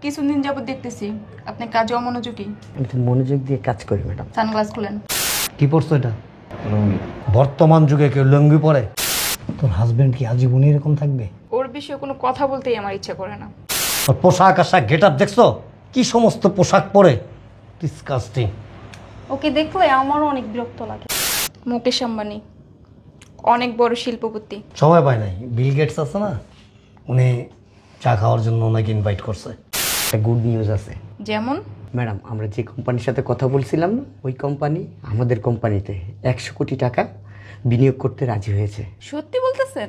কিছুদিন যাবত দেখতেছি আপনি কাজে অমনোযোগী। আমি তো মনোযোগ দিয়ে কাজ করি ম্যাডাম। সানগ্লাস খুলেন। কি পরছো এটা? বর্তমান যুগে কেউ লুঙ্গি পরে? তোর হাজবেন্ড কি আজীবনই এরকম থাকবে? ওর বিষয়ে কোনো কথা বলতেই আমার ইচ্ছা করে না। ওর পোশাক আশাক গেট আপ দেখছো? কি সমস্ত পোশাক পরে, ডিসকাস্টিং। ওকে দেখলে আমারও অনেক বিরক্ত লাগে। মুকেশ আম্বানি অনেক বড় শিল্পপতি। সময় পায় নাই। বিল গেটস আছে না, উনি চা খাওয়ার জন্য ওনাকে ইনভাইট করছে। একটা গুড নিউজ আছে যেমন? ম্যাডাম, আমরা যে কোম্পানির সাথে কথা বলছিলাম না, ওই কোম্পানি আমাদের কোম্পানিতে 100 কোটি টাকা বিনিয়োগ করতে রাজি হয়েছে। সত্যি বলতেছেন?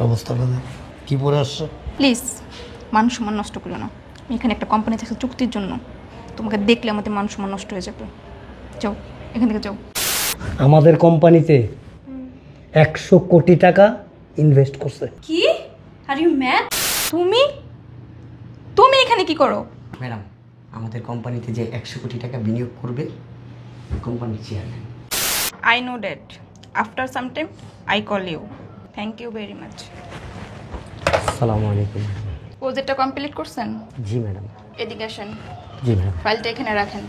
অবস্থাটা দেখ, কি পরে আসছে। প্লিজ মান সম্মান নষ্ট করো না। আমি এখানে একটা কোম্পানি থেকে চুক্তির জন্য, তোমাকে দেখলে আমাদের মান সম্মান নষ্ট হয়ে যাবে। যাও এখান থেকে যাও। আমাদের কোম্পানিতে 100 কোটি টাকা ইনভেস্ট করছে। কি? Are you mad? তুমি তুমি এখানে কি করো? ম্যাডাম, আমাদের কোম্পানিতে যে 100 কোটি টাকা বিনিয়োগ করবে কোম্পানির chairman. I know that. After some time I call you. Thank you very much. আসসালামু আলাইকুম। প্রজেক্টটা কমপ্লিট করছেন? জি ম্যাডাম। এদিকে আসেন। জি ম্যাডাম। ফাইলটা এখানে রাখেন।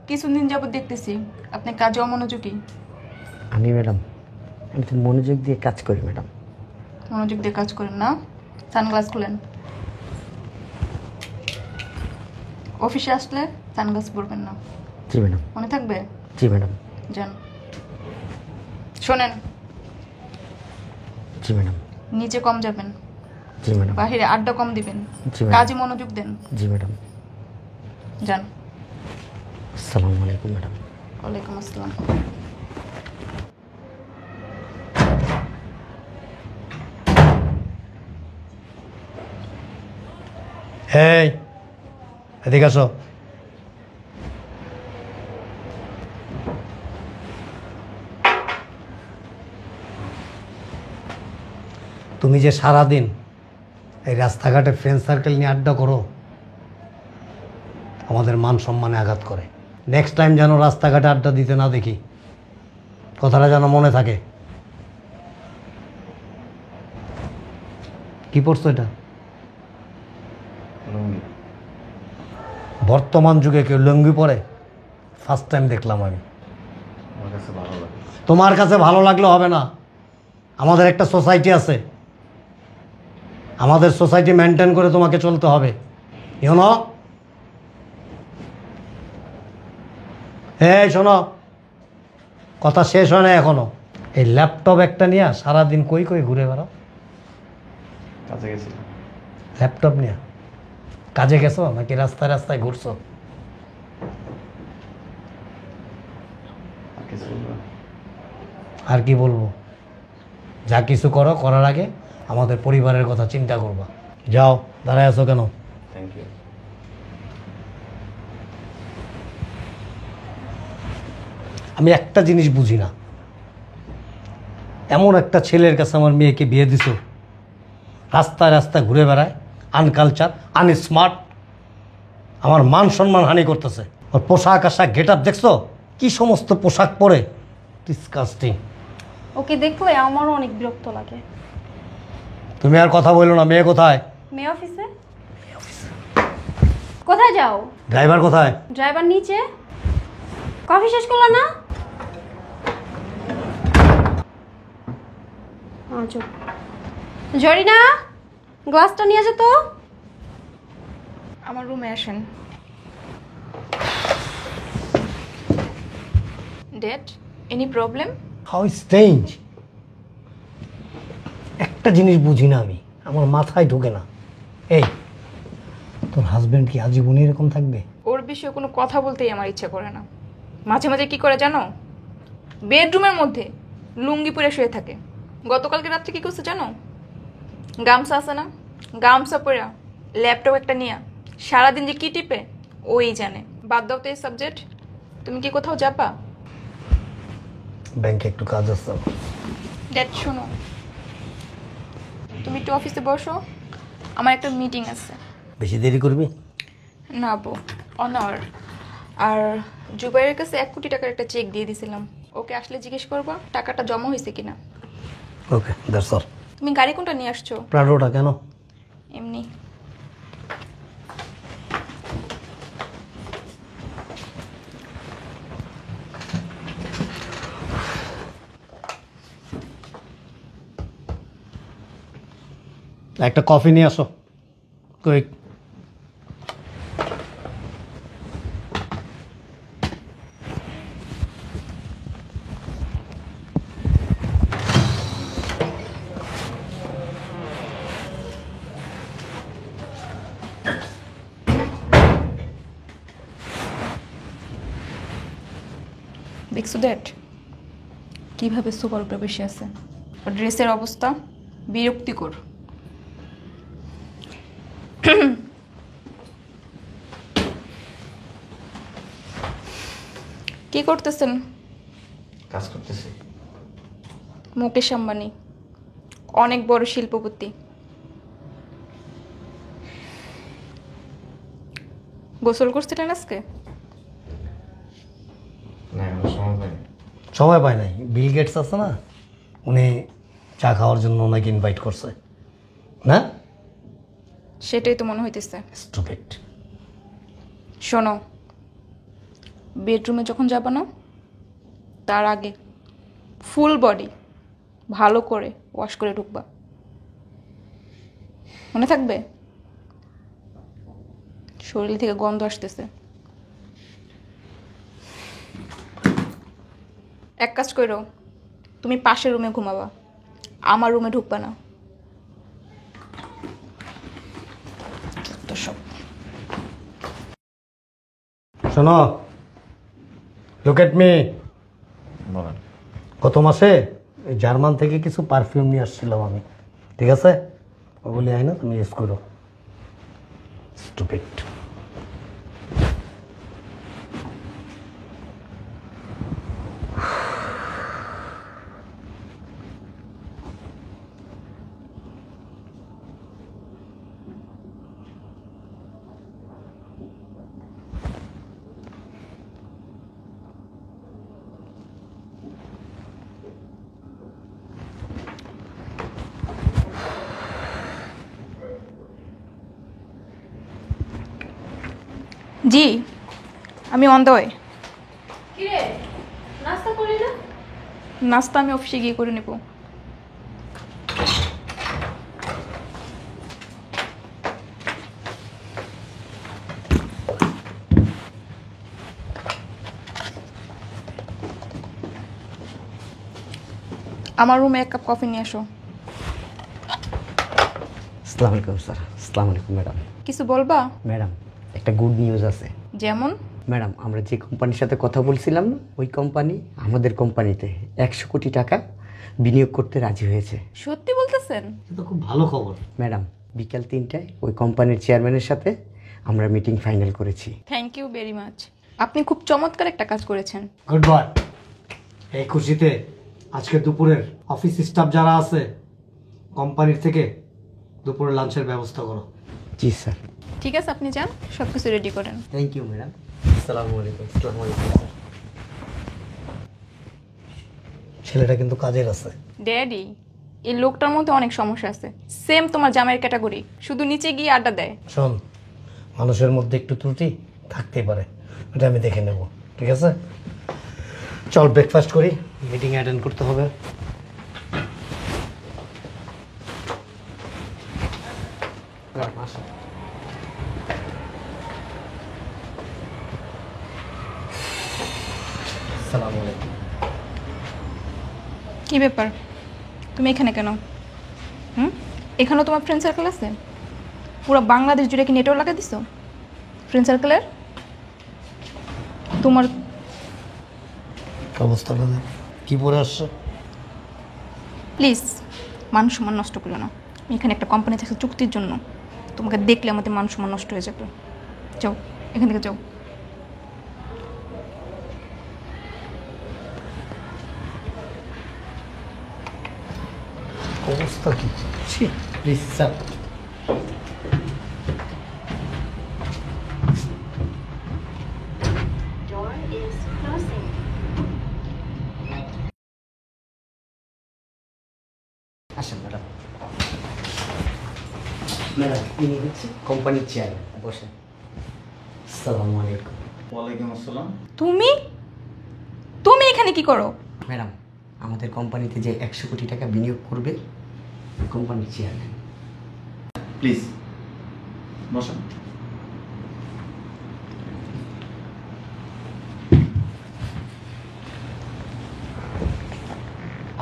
কিছুদিন যাবত দেখতেছি আপনি কাজে অমনোযোগী। আমি তো মনোযোগ দিয়ে কাজ করি ম্যাডাম। মনোযোগ দিয়ে কাজ করেন না? সানগ্লাস খুলেন। অফিসে আসলে সানগ্লাস পরবেন না, জি ম্যাডাম। মনে থাকবে? জি ম্যাডাম। যান। শোনেন, জি ম্যাডাম। নিচে কম যাবেন, জি ম্যাডাম। বাহিরে আড্ডা কম দিবেন, জি ম্যাডাম। কাজে মনোযোগ দেন। জি ম্যাডাম। যান। আসসালামু আলাইকুম ম্যাডাম। ওয়ালাইকুম আসসালাম। হেই, এদিকে আসো। তুমি যে সারাদিন এই রাস্তাঘাটে ফ্রেন্ড সার্কেল নিয়ে আড্ডা করো, আমাদের মান সম্মানে আঘাত করে। নেক্সট টাইম যেন রাস্তাঘাটে আড্ডা দিতে না দেখি, কথাটা যেন মনে থাকে। কি পড়ছো এটা? বর্তমান যুগে কেউ লুঙ্গি পরে? ফার্স্ট টাইম দেখলাম আমি। তোমার কাছে ভালো লাগলে হবে না। আমাদের একটা সোসাইটি আছে, আমাদের সোসাইটি মেনটেন করে তোমাকে চলতে হবে। ইউনো? এই শোনো, কথা শেষ হয় না এখনো। এই ল্যাপটপ একটা নিয়ে সারাদিন কই কই ঘুরে বেড়াও? কাজে গেছি। ল্যাপটপ নিয়ে কাজে গেছো নাকি রাস্তায় রাস্তায় ঘুরছো? আর কিছু বলবো? আর কি বলবো? যা কিছু করো, করার আগে আমাদের পরিবারের কথা চিন্তা করবা। যাও, দাঁড়ায় আছো কেন? Thank you. আমি একটা জিনিস বুঝি না, এমন একটা ছেলের কাছে আমার মেয়েকে বিয়ে দিছো, রাস্তায় রাস্তায় ঘুরে বেড়ায়, আনকালচার, আনস্মার্ট, আমার মান সম্মান হানি করতেছে। ওর পোশাক আশাক গেট আপ দেখছো? কি সমস্ত পোশাক পরে, ডিসকাস্টিং। ওকে দেখলে আমারও অনেক বিরক্ত লাগে। তুমি আর কথা বললো না। মেয়ে কোথায়? মেয়ে অফিসে। কোথায় যাও? ড্রাইভার কোথায়? ড্রাইভার নিচে। কফি শেষ করলো না? আচ্ছা, জরিনা গ্লাসটা নিয়ে যেত। আমার রুমে আসেন। That any problem? How strange. একটা জিনিস বুঝি না আমি, আমার মাথায় ঢোকে না। এই, তোর হাজবেন্ড কি আজীবনই এরকম থাকবে? ওর বিষয়ে কোনো কথা বলতেই আমার ইচ্ছা করে না। মাঝে মাঝে কি করে জানো? বেডরুমের মধ্যে লুঙ্গি পরে শুয়ে থাকে। গতকালকে রাত্রে কি করছে জানো? গামছা আছে না, গামছা পরে ল্যাপটপ একটা নিয়ে সারাদিন যে কি টিপে ওই জানে। বাদ দাও তো এই সাবজেক্ট। তুমি কি কোথাও যাবা? ব্যাংকে একটু কাজ আছে। ড্যাড শোনো, তুমি একটু অফিসে বসো, আমার একটা মিটিং আছে। বেশি দেরি করবি? না বউ, অনার। আর জুবাইরের কাছে 1 কোটি টাকার একটা চেক দিয়ে দিয়েছিলাম, ওকে আসলে জিজ্ঞেস করবা টাকাটা জমা হয়েছে কিনা। ওকে, দ্যাটস অল। তুমি গাড়ি কোনটা নিয়ে আসছো? প্রাডোটা কেন? একটা কফি নিয়ে আসো কুইক। দেখছো দ্যাট কিভাবে সুপার উপরে বসে আছে, ওর ড্রেসের অবস্থা বিরক্তিকর। কি করতেছেন? কাজ করতেছি। মুকেশ আম্বানি অনেক বড় শিল্পপতি, গোসল করছিলেন আজকে? না, এখন সময় পাইনি। সময় পায় নাই। বিল গেটস আছে না, উনি চা খাওয়ার জন্য ওনাকে ইনভাইট করছে না। সেটাই তো মনে হইতেছে। স্টুপিড। শোনো, বেডরুমে যখন যাবা না, তার আগে ফুল বডি ভালো করে ওয়াশ করে ঢুকবা, মনে থাকবে? শরীর থেকে গন্ধ আসতেছে। এক কাজ করো, তুমি পাশের রুমে ঘুমাবা, আমার রুমে ঢুকবা না। সব শোনো, লুক এট মি। বলেন। গত মাসে এই জার্মান থেকে কিছু পারফিউম নিয়ে আসছিলাম আমি, ঠিক আছে? ওগুলি আয় না, তুমি ইউজ করো। স্টুপিড। জি, আমি অন দ্য ওয়ে। কিরে, নাস্তা করলি না? নাস্তা আমি অফিসে গিয়ে করে নেব। আমার রুমে এক কাপ কফি নিয়ে আসো। আসসালামু আলাইকুম স্যার। আসসালামু আলাইকুম ম্যাডাম। কিছু বলবা? ম্যাডাম, একটা গুড নিউজ আছে। যেমন? ম্যাডাম, আমরা যে কোম্পানির সাথে কথা বলছিলাম না, ওই কোম্পানি আমাদের কোম্পানিতে 100 কোটি টাকা বিনিয়োগ করতে রাজি হয়েছে। সত্যি বলতেছেন? এটা খুব ভালো খবর। ম্যাডাম, বিকাল 3টায় ওই কোম্পানির চেয়ারম্যানের সাথে আমরা মিটিং ফাইনাল করেছি। Thank you very much. আপনি খুব চমৎকার একটা কাজ করেছেন। Good boy. এই খুশিতে আজকে দুপুরের অফিস স্টাফ যারা আছে কোম্পানির থেকে দুপুরের লাঞ্চের ব্যবস্থা করো। জি স্যার। ঠিক আছে, আপনি যান, সব কিছু রেডি করেন। Thank you madam. আসসালামু আলাইকুম। আসসালামু আলাইকুম স্যার। ছেলেটা কিন্তু কাজের আছে। ড্যাডি, এই লোকটার মধ্যে অনেক সমস্যা আছে, সেম তোমার জামাইয়ের ক্যাটাগরি, শুধু নিচে গিয়ে আড্ডা দেয়। শোন, মানুষের মধ্যে একটু ত্রুটি থাকতেই পারে, এটা আমি দেখে নেব, ঠিক আছে? চল ব্রেকফাস্ট করি, মিটিং অ্যাটেন্ড করতে হবে। আসসালামু আলাইকুম। কি ব্যাপার, তুমি এখানে কেন? এখানেও তোমার ফ্রেন্ড সার্কেল আছে? পুরো বাংলাদেশ জুড়ে কি নেটওয়ার্ক লাগাই দিছো ফ্রেন্ড সার্কেলের? তোমার অবস্থাটা দেখ, কি পরে আসছে। প্লিজ মান সম্মান নষ্ট করো না। আমি এখানে একটা কোম্পানি থাকছে চুক্তির জন্য, তোমাকে দেখলে আমাদের মান সম্মান নষ্ট হয়ে যাবে। যাও এখান থেকে, যাও। অবস্থা কি? Please sir. Door is closing. আসেন ম্যাডাম। ম্যাডাম, ইনি হচ্ছে কোম্পানির চেয়ারম্যান, বসে। আসসালামু আলাইকুম। ওয়ালাইকুম আসসালাম। তুমি তুমি এখানে কি করো? ম্যাডাম, আমাদের কোম্পানিতে যে 100 কোটি টাকা বিনিয়োগ করবে, কোম্পানির চেয়ারম্যান। প্লিজ বসেন।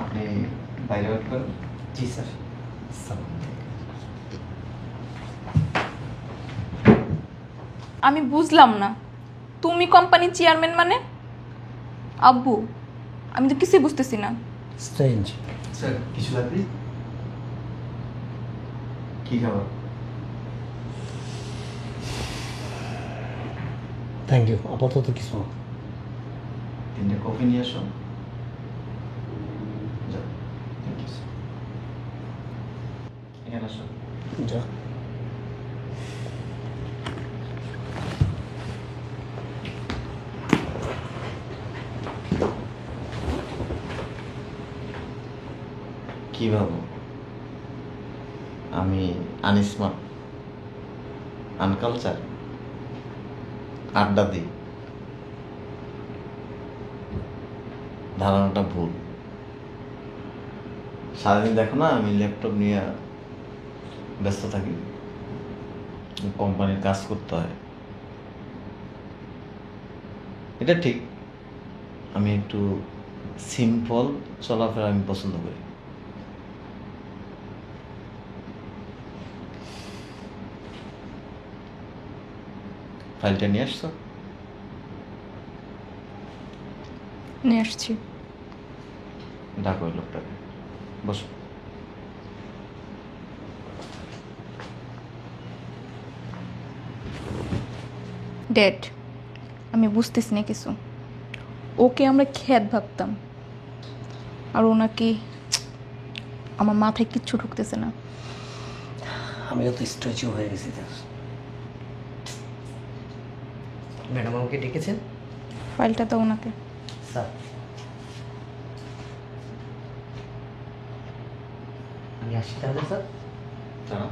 আপনি বাইরে ওয়েট করেন। জি স্যার। আমি বুঝলাম না, তুমি কোম্পানির চেয়ারম্যান মানে? আব্বু, আমি তো কিছুই বুঝতেছি না। স্ট্রেঞ্জ। স্যার কিছু লাগবে? কি খাবার? থ্যাংক ইউ, আপাতত কিছু না। 3টা কফি নিয়ে আসো। যাও। Thank you sir. এখানে আসো। যা। কি ভাবো আমি আনস্মার্ট, আনকালচার, আড্ডা দিই? ধারণাটা ভুল। সারাদিন দেখো না আমি ল্যাপটপ নিয়ে ব্যস্ত থাকি, কোম্পানির কাজ করতে হয়। এটা ঠিক, আমি একটু সিম্পল চলাফেরা আমি পছন্দ করি। ফাইলটা নিয়ে আসছো? নিয়ে আসছি। ডাকো ওই লোকটাকে। বসো। ড্যাড, আমি বুঝতেছি না কিছু। ওকে আমরা খ্যাত ভাবতাম, আর ওনাকে আমার মাথায় কিচ্ছু ঢুকতেছে না। আমিও তো স্ট্রেচু হয়ে গেছি। ম্যাডাম আমাকে ডেকেছেন? ফাইলটা তো ওনাকে। স্যার, আমি আসি তাহলে স্যার। দাঁড়াও।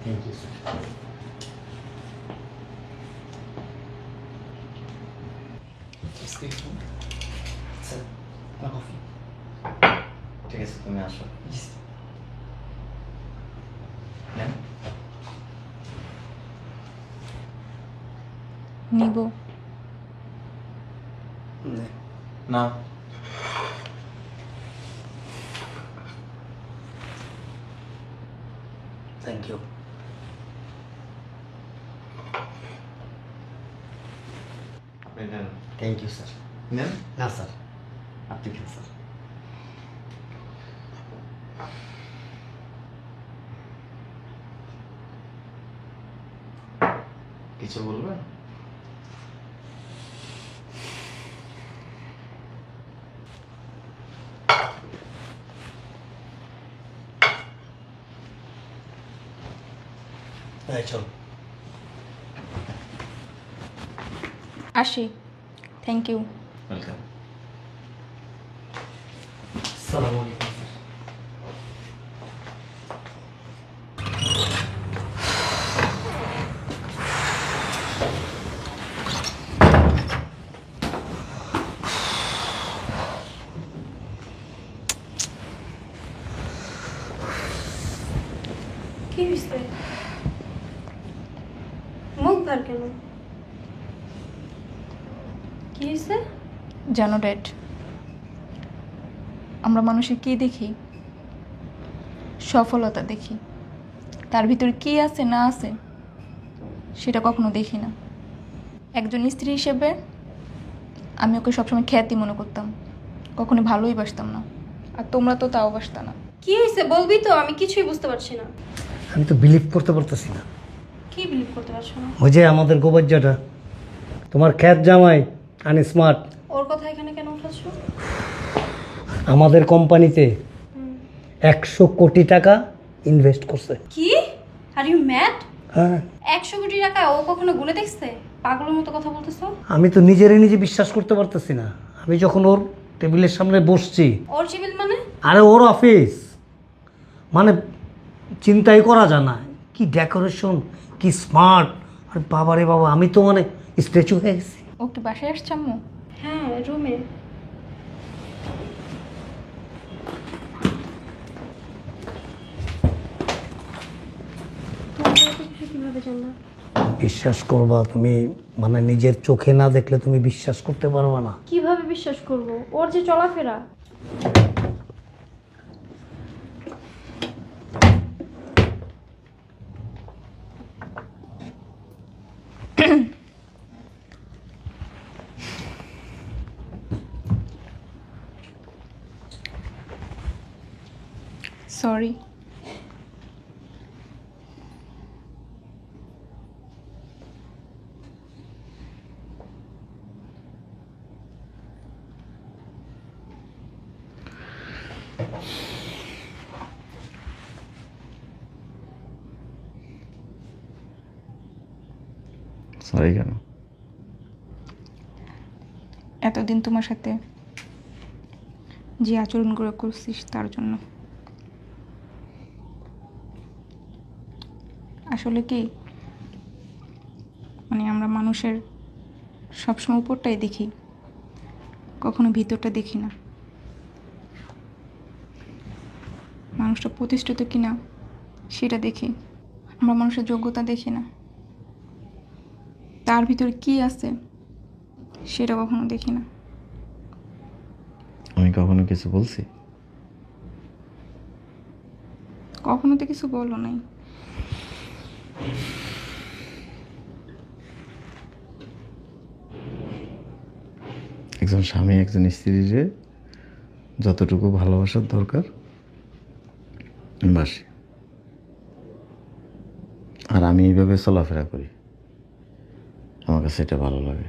Thank you sir. স্যার, আপনার কফি। ঠিক আছে তুমি আসো। জি স্যার। নেন। নিব। না থ্যাংক ইউ। আপনি নেন। Thank you sir. নেন। না স্যার, আপনি খান স্যার। কিছু বলবেন? হ্যাঁ চল। আসি। Thank you. ওয়েলকাম। আসসালামু আলাইকুম স্যার। কি হয়েছে? মুখ ভার কেন? কি হয়েছে? জানো ড্যাড, আমরা মানুষের কি দেখি? সফলতা দেখি, তার ভিতরে কি আছে না আছে সেটা কখনো দেখি না। একজন স্ত্রী হিসেবে আমি ওকে সবসময় খ্যাতি মনে করতাম, কখনো ভালোই বাসতাম না। আর তোমরা তো তাও বাসতা না। কি হয়েছে বলবি তো? আমি কিছুই বুঝতে পারছি না। আমি তো বিলিভ করতে পারতেছি না। কি বিলিভ করতে পারছো না? ওই যে আমাদের গোবজ্জাটা তোমার খ্যাত জামাই আনস্মার্ট ওর কথা এখানে কেন উঠাচ্ছ? আমাদের কোম্পানিতে 100 কোটি টাকা ইনভেস্ট করছে। কি? Are you mad? হ্যাঁ, 100 কোটি টাকা ও কখনো গুনে দেখছে? পাগলের মতো কথা বলতেছো। আমি তো নিজেরই নিজে বিশ্বাস করতে পারতেছি না। আমি যখন ওর টেবিলের সামনে বসছি, ওর সিভিল মানে? আরে ওর অফিস মানে চিন্তাই করা যায় না, কি ডেকোরেশন, কি স্মার্ট। আর বাবারে বাবা, আমি তো মানে স্ট্যাচু হয়ে গেছি। ও কি বাসায় আসছে আম্মু? হ্যাঁ, রুমে। কিভাবে জানলা? বিশ্বাস করবা তুমি, মানে নিজের চোখে না দেখলে তুমি বিশ্বাস করতে পারবা না। কিভাবে বিশ্বাস করব? ওর যে চলাফেরা। সরি। সরি কেন? এতদিন তোমার সাথে যে আচরণগুলো করছিস তার জন্য। আসলে কি, মানে আমরা মানুষের সবসময় উপরটাই দেখি, কখনো ভিতরটা দেখি না। মানুষটা প্রতিষ্ঠিত কিনা সেটা দেখি, আমরা মানুষের যোগ্যতা দেখি না, তার ভিতরে কি আছে সেটা কখনো দেখি না। আমি কখনো কিছু বলছি? কখনো তো কিছু বলো নাই। একজন স্বামী একজন স্ত্রীর যতটুকু ভালোবাসার দরকার বাসি, আর আমি এইভাবে চলাফেরা করি, আমার কাছে এটা ভালো লাগে।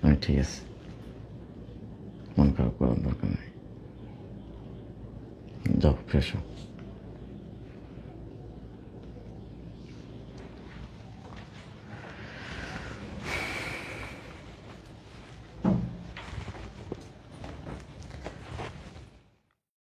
আমি ঠিক আছে, মন খারাপ করার দরকার নেই। যাও ফ্রেশ হও।